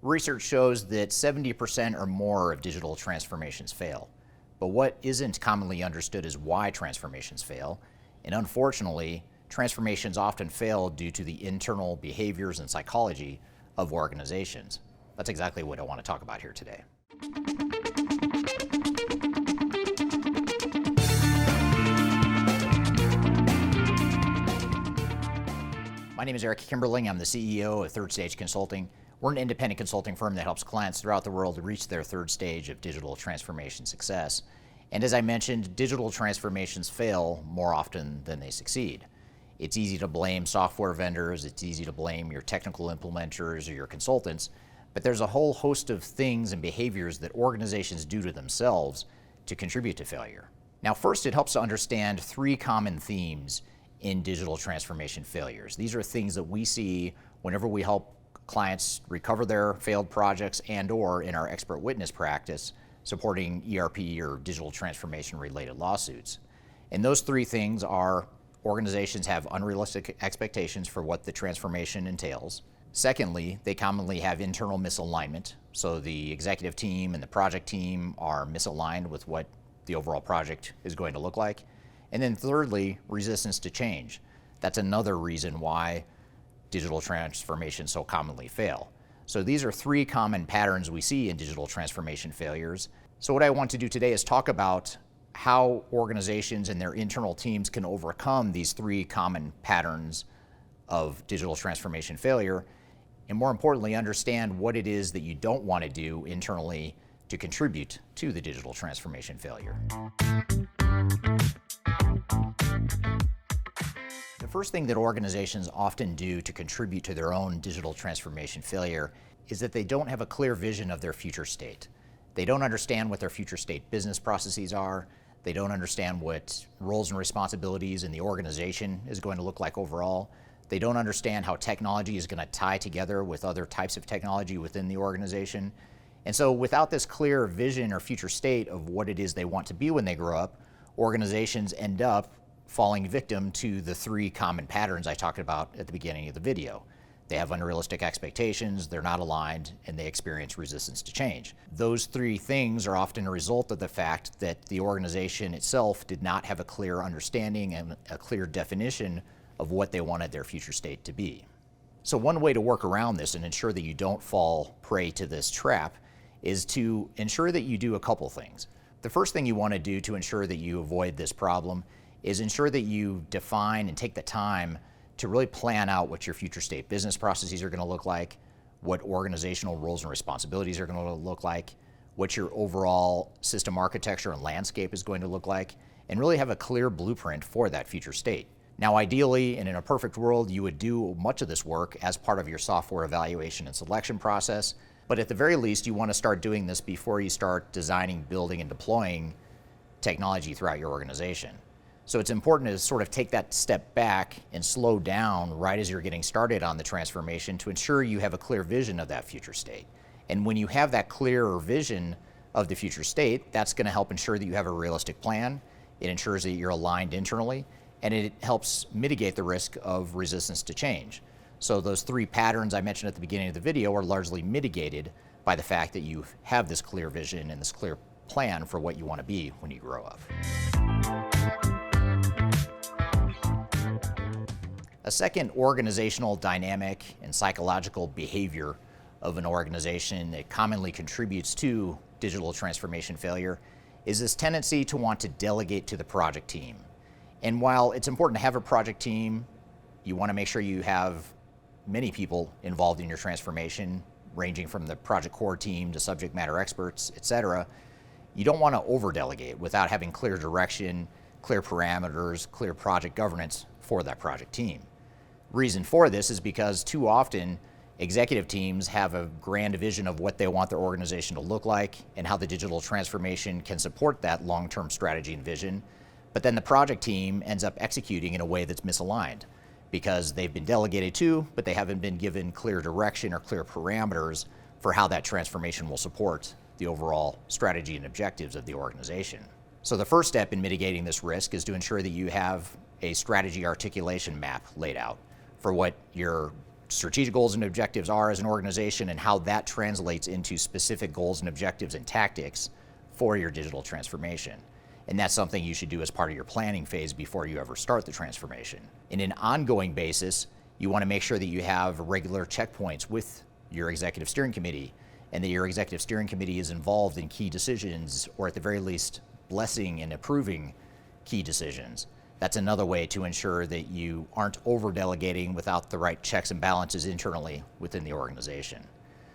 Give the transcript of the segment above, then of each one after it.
Research shows that 70% or more of digital transformations fail. But what isn't commonly understood is why transformations fail. And unfortunately, transformations often fail due to the internal behaviors and psychology of organizations. That's exactly what I want to talk about here today. My name is Eric Kimberling. I'm the CEO of Third Stage Consulting. We're an independent consulting firm that helps clients throughout the world to reach their third stage of digital transformation success. And as I mentioned, digital transformations fail more often than they succeed. It's easy to blame software vendors, it's easy to blame your technical implementers or your consultants, but there's a whole host of things and behaviors that organizations do to themselves to contribute to failure. Now, first, it helps to understand three common themes in digital transformation failures. These are things that we see whenever we help clients recover their failed projects and/or in our expert witness practice supporting ERP or digital transformation related lawsuits. And those three things are: organizations have unrealistic expectations for what the transformation entails. Secondly, they commonly have internal misalignment. So the executive team and the project team are misaligned with what the overall project is going to look like. And then thirdly, resistance to change. That's another reason why digital transformations so commonly fail. So these are three common patterns we see in digital transformation failures. So what I want to do today is talk about how organizations and their internal teams can overcome these three common patterns of digital transformation failure, and more importantly, understand what it is that you don't want to do internally to contribute to the digital transformation failure. The first thing that organizations often do to contribute to their own digital transformation failure is that they don't have a clear vision of their future state. They don't understand what their future state business processes are. They don't understand what roles and responsibilities in the organization is going to look like overall. They don't understand how technology is going to tie together with other types of technology within the organization. And so without this clear vision or future state of what it is they want to be when they grow up, organizations end up falling victim to the three common patterns I talked about at the beginning of the video. They have unrealistic expectations, they're not aligned, and they experience resistance to change. Those three things are often a result of the fact that the organization itself did not have a clear understanding and a clear definition of what they wanted their future state to be. So one way to work around this and ensure that you don't fall prey to this trap is to ensure that you do a couple things. The first thing you want to do to ensure that you avoid this problem is ensure that you define and take the time to really plan out what your future state business processes are going to look like, what organizational roles and responsibilities are going to look like, what your overall system architecture and landscape is going to look like, and really have a clear blueprint for that future state. Now, ideally, and in a perfect world, you would do much of this work as part of your software evaluation and selection process, but at the very least, you want to start doing this before you start designing, building, and deploying technology throughout your organization. So it's important to sort of take that step back and slow down right as you're getting started on the transformation to ensure you have a clear vision of that future state. And when you have that clearer vision of the future state, that's going to help ensure that you have a realistic plan. It ensures that you're aligned internally, and it helps mitigate the risk of resistance to change. So those three patterns I mentioned at the beginning of the video are largely mitigated by the fact that you have this clear vision and this clear plan for what you want to be when you grow up. A second organizational dynamic and psychological behavior of an organization that commonly contributes to digital transformation failure is this tendency to want to delegate to the project team. And while it's important to have a project team, you want to make sure you have many people involved in your transformation, ranging from the project core team to subject matter experts, etc. You don't want to over-delegate without having clear direction, clear parameters, clear project governance for that project team. Reason for this is because too often executive teams have a grand vision of what they want their organization to look like and how the digital transformation can support that long-term strategy and vision, but then the project team ends up executing in a way that's misaligned because they've been delegated to, but they haven't been given clear direction or clear parameters for how that transformation will support the overall strategy and objectives of the organization. So the first step in mitigating this risk is to ensure that you have a strategy articulation map laid out for what your strategic goals and objectives are as an organization and how that translates into specific goals and objectives and tactics for your digital transformation. And that's something you should do as part of your planning phase before you ever start the transformation. In an ongoing basis, you want to make sure that you have regular checkpoints with your executive steering committee, and that your executive steering committee is involved in key decisions, or at the very least, blessing and approving key decisions. That's another way to ensure that you aren't over-delegating without the right checks and balances internally within the organization.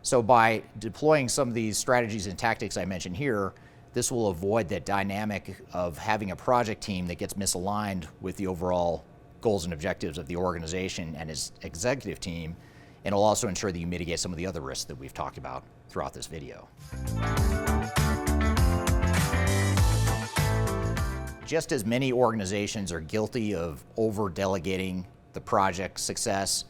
So by deploying some of these strategies and tactics I mentioned here, this will avoid that dynamic of having a project team that gets misaligned with the overall goals and objectives of the organization and its executive team, and it'll also ensure that you mitigate some of the other risks that we've talked about throughout this video. Just as many organizations are guilty of over-delegating the project success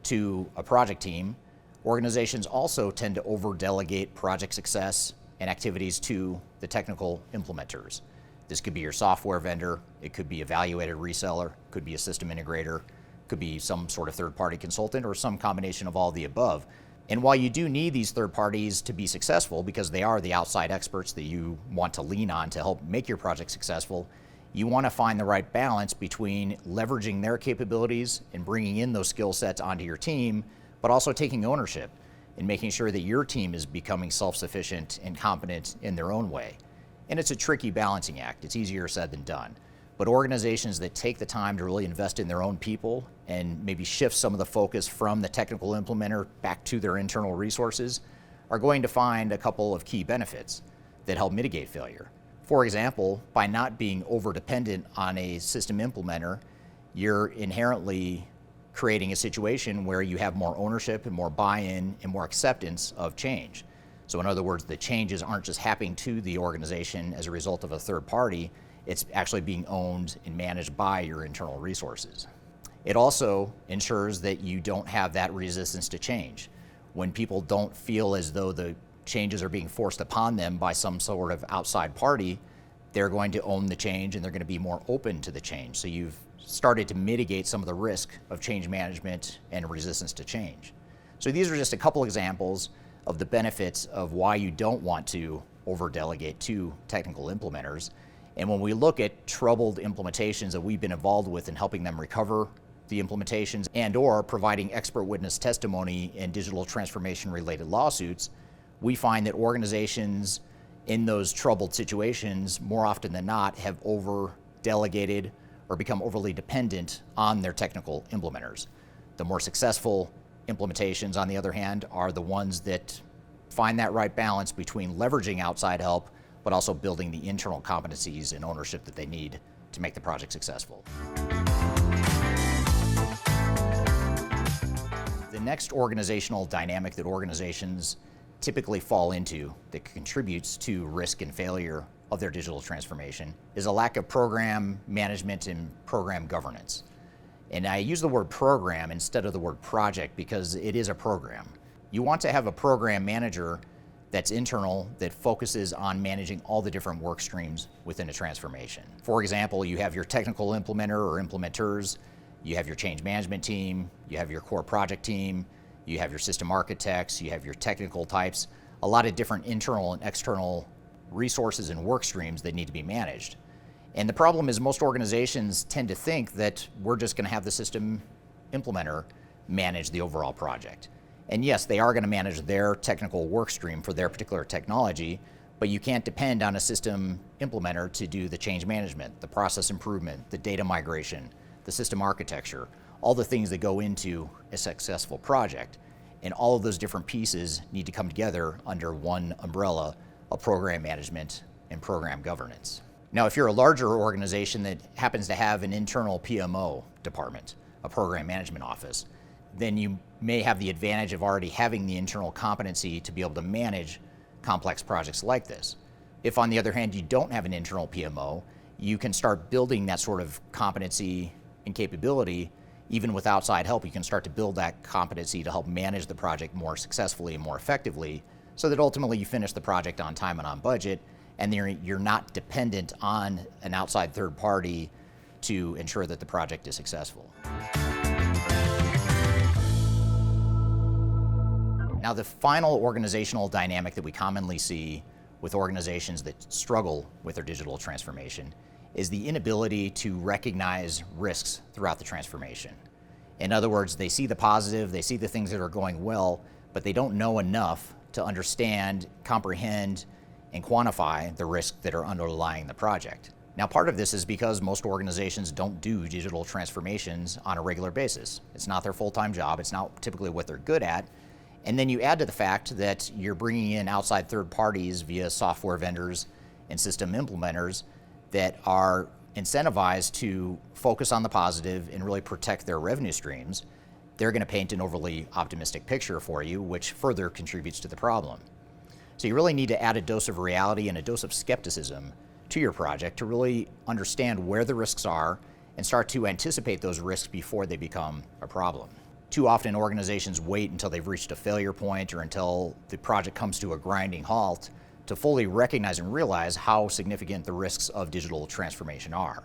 to a project team, organizations also tend to over-delegate project success and activities to the technical implementers. This could be your software vendor, it could be a evaluated reseller, could be a system integrator, could be some sort of third-party consultant, or some combination of all the above. And while you do need these third parties to be successful, because they are the outside experts that you want to lean on to help make your project successful, you want to find the right balance between leveraging their capabilities and bringing in those skill sets onto your team, but also taking ownership and making sure that your team is becoming self-sufficient and competent in their own way. And it's a tricky balancing act. It's easier said than done. But organizations that take the time to really invest in their own people and maybe shift some of the focus from the technical implementer back to their internal resources are going to find a couple of key benefits that help mitigate failure. For example, by not being over-dependent on a system implementer, you're inherently creating a situation where you have more ownership and more buy-in and more acceptance of change. So in other words, the changes aren't just happening to the organization as a result of a third party, it's actually being owned and managed by your internal resources. It also ensures that you don't have that resistance to change. When people don't feel as though the changes are being forced upon them by some sort of outside party, they're going to own the change and they're going to be more open to the change. So you've started to mitigate some of the risk of change management and resistance to change. So these are just a couple examples of the benefits of why you don't want to over-delegate to technical implementers. And when we look at troubled implementations that we've been involved with in helping them recover the implementations and or providing expert witness testimony in digital transformation related lawsuits, we find that organizations in those troubled situations more often than not have over-delegated or become overly dependent on their technical implementers. The more successful implementations, on the other hand, are the ones that find that right balance between leveraging outside help but also building the internal competencies and ownership that they need to make the project successful. The next organizational dynamic that organizations typically fall into that contributes to risk and failure of their digital transformation is a lack of program management and program governance. And I use the word program instead of the word project because it is a program. You want to have a program manager that's internal, that focuses on managing all the different work streams within a transformation. For example, you have your technical implementer or implementers, you have your change management team, you have your core project team, you have your system architects, you have your technical types, a lot of different internal and external resources and work streams that need to be managed. And the problem is most organizations tend to think that we're just going to have the system implementer manage the overall project. And yes, they are going to manage their technical work stream for their particular technology, but you can't depend on a system implementer to do the change management, the process improvement, the data migration, the system architecture, all the things that go into a successful project. And all of those different pieces need to come together under one umbrella of program management and program governance. Now, if you're a larger organization that happens to have an internal PMO department, a program management office, then you may have the advantage of already having the internal competency to be able to manage complex projects like this. If, on the other hand, you don't have an internal PMO, you can start building that sort of competency and capability. Even with outside help, you can start to build that competency to help manage the project more successfully and more effectively so that ultimately you finish the project on time and on budget, and you're not dependent on an outside third party to ensure that the project is successful. Now, the final organizational dynamic that we commonly see with organizations that struggle with their digital transformation is the inability to recognize risks throughout the transformation. In other words, they see the positive, they see the things that are going well, but they don't know enough to understand, comprehend, and quantify the risks that are underlying the project. Now, part of this is because most organizations don't do digital transformations on a regular basis. It's not their full-time job, it's not typically what they're good at. And then you add to the fact that you're bringing in outside third parties via software vendors and system implementers that are incentivized to focus on the positive and really protect their revenue streams. They're going to paint an overly optimistic picture for you, which further contributes to the problem. So you really need to add a dose of reality and a dose of skepticism to your project to really understand where the risks are and start to anticipate those risks before they become a problem. Too often organizations wait until they've reached a failure point or until the project comes to a grinding halt to fully recognize and realize how significant the risks of digital transformation are.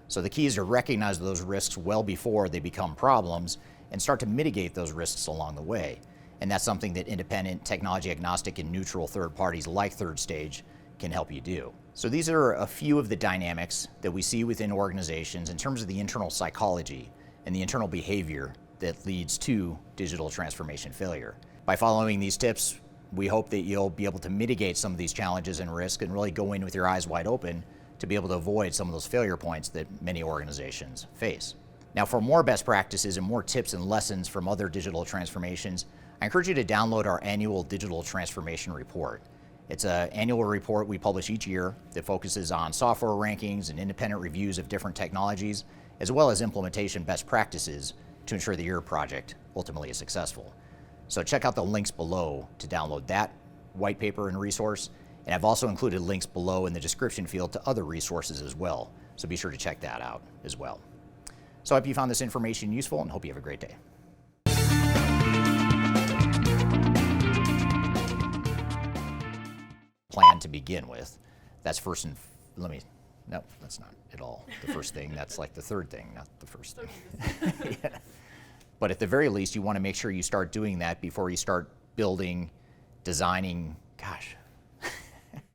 So the key is to recognize those risks well before they become problems and start to mitigate those risks along the way. And that's something that independent, technology agnostic, and neutral third parties like Third Stage can help you do. So these are a few of the dynamics that we see within organizations in terms of the internal psychology and the internal behavior that leads to digital transformation failure. By following these tips, we hope that you'll be able to mitigate some of these challenges and risk and really go in with your eyes wide open to be able to avoid some of those failure points that many organizations face. Now, for more best practices and more tips and lessons from other digital transformations, I encourage you to download our annual digital transformation report. It's an annual report we publish each year that focuses on software rankings and independent reviews of different technologies, as well as implementation best practices to ensure that your project ultimately is successful. So check out the links below to download that white paper and resource, and I've also included links below in the description field to other resources as well, so be sure to check that out as well. So I hope you found this information useful and hope you have a great day. Plan to begin with. That's first and, no, that's not at all the first thing. That's like the third thing, not the first thing. Yeah. But at the very least, you want to make sure you start doing that before you start building, designing, gosh,